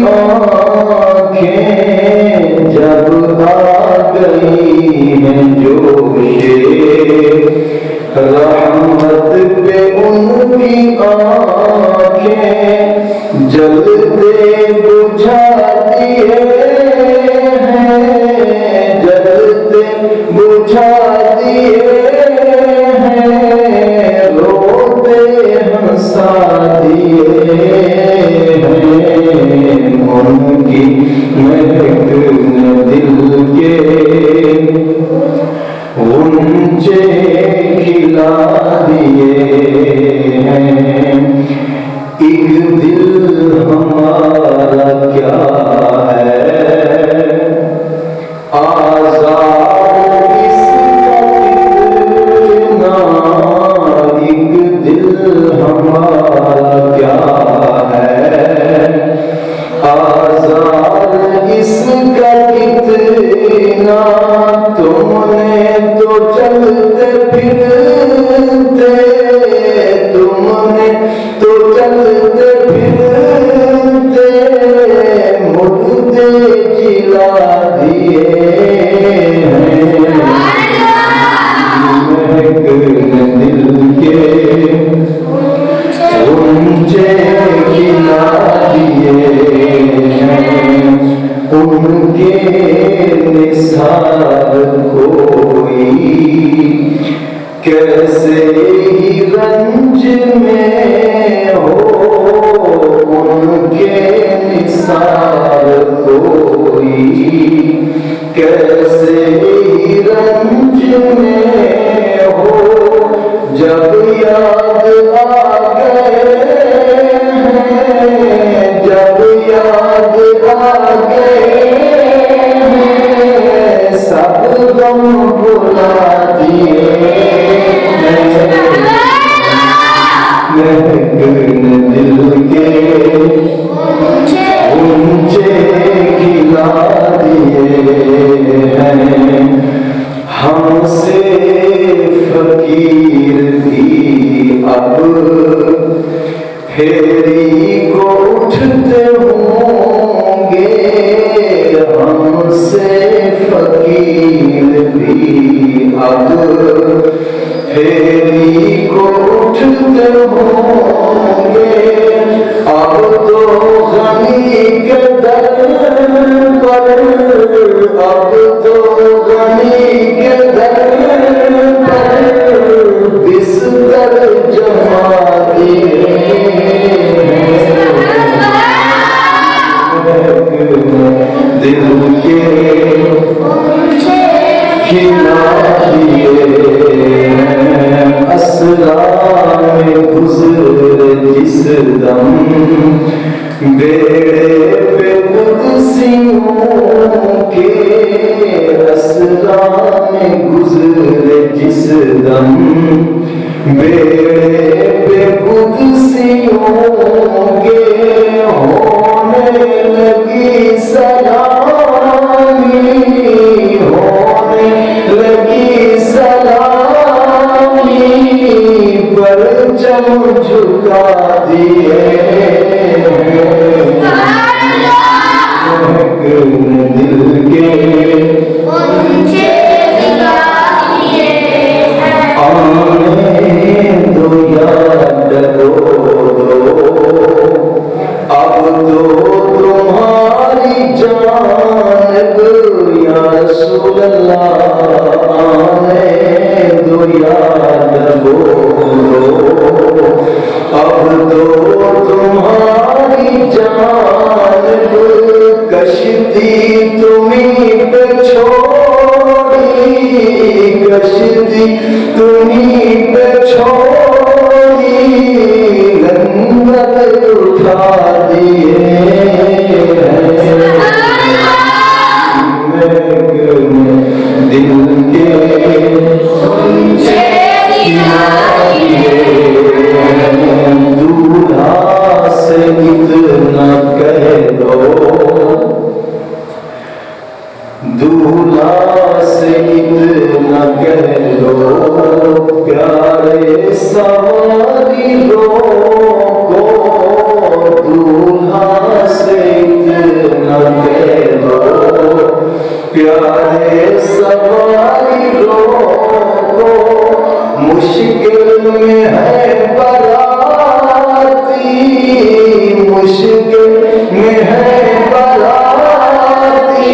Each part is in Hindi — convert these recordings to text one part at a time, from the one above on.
आँखें जब आ गई हैं जोशे रहमत पे, उनकी आँखें जलते बुझा दिए हैं, जलते बुझा दिए हैं, रोते हंसा दिए हैं, उनकी महक ने दिल के गुंजे खिला दिए हैं। एक दिल हमारा क्या है आज़ाद इसका कितना, एक दिल हमारा क्या है आज़ाद इसका कितना, तुमने तो चलते फिरते, तुमने तो चलते फिरते मुर्दे जिला दिए हैं, महक दिल के गुंजे खिला दिए हैं, उनके निसार कोई कैसे ही रंज में हो, उनके निसार कोई कैसे ही रंज में हो, जब याद आ गए हैं, जब याद आ गए हैं, सब गम भुला दिए दिल के ऊंचे खिला दिए हैं। हमसे फकीर भी अब फेरी को उठते होंगे, हमसे फकीर भी अब फेरी को उठते होंगे, अब तो गनी के दर पर, अब तो गनी के दर पर बिस्तर जमा दिए दिल के खिला दिए, असरा में गुज़रे जिस दम बेड़े पे कुर्सियों के, असरा में गुज़रे जिस दम बेड़े पे कुर्सियों के, होने लगी सलामी, होने लगी सलामी, परचम झुका दिए दिल के आने दो याद अब तो तुम्हारी जान या रसूल अल्लाह, आने दो याद अब तो तुम्हारी जान, कश्ती तुम्हीं पे छोड़ी, कश्ती तुम्हीं पे छोड़ी, लंगर उठा दिए दिल के दूल्हा से इतना कह दो, दूल्हा से इतना कह दो, प्यारे सवारी को दूल्हा से प्यारे सवारी रोको, मुश्किल में है बराती, मुश्किल में है बराती,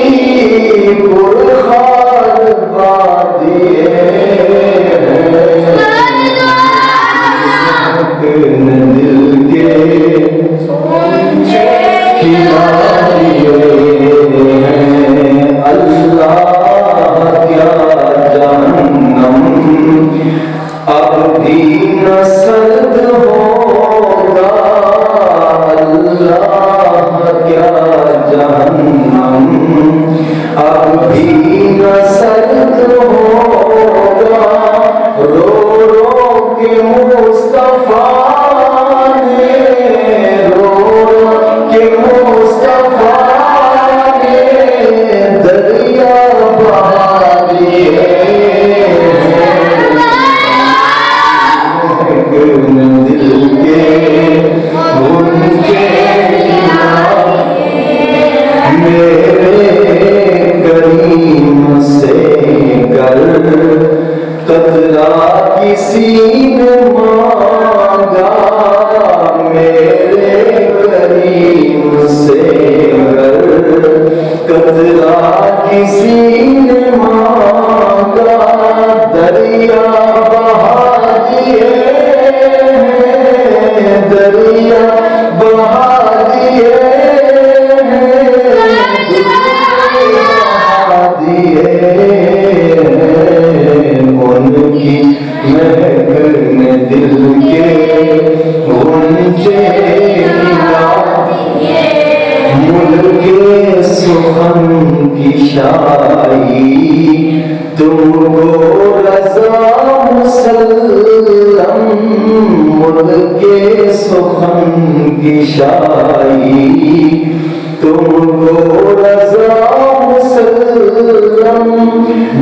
पुरखार बादिए दिल के अल्लाह क्या जहन्नम अब भी न सर्द होगा, अल्लाह क्या जहन्नम अब भी न सर्द होगा, रो रो के मुस्तफा कतरा किसी ने मांगा, मेरे करीम से कतरा किसी ने मांगा, दरिया बहा दिए, दरिया बहा दिए, उनकी महक ने दिल के ऊंचे मुल्के सुखन की शाही, तुमको रज़ा मुसल्लम, मुल्के सुखन की शाही, तुमको रज़ा मुसल्लम,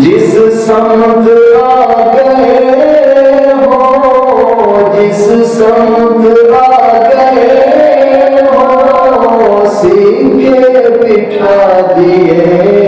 जिस समत आ गए हो, जिस समत आ गए हो, सीखे बिठा दिए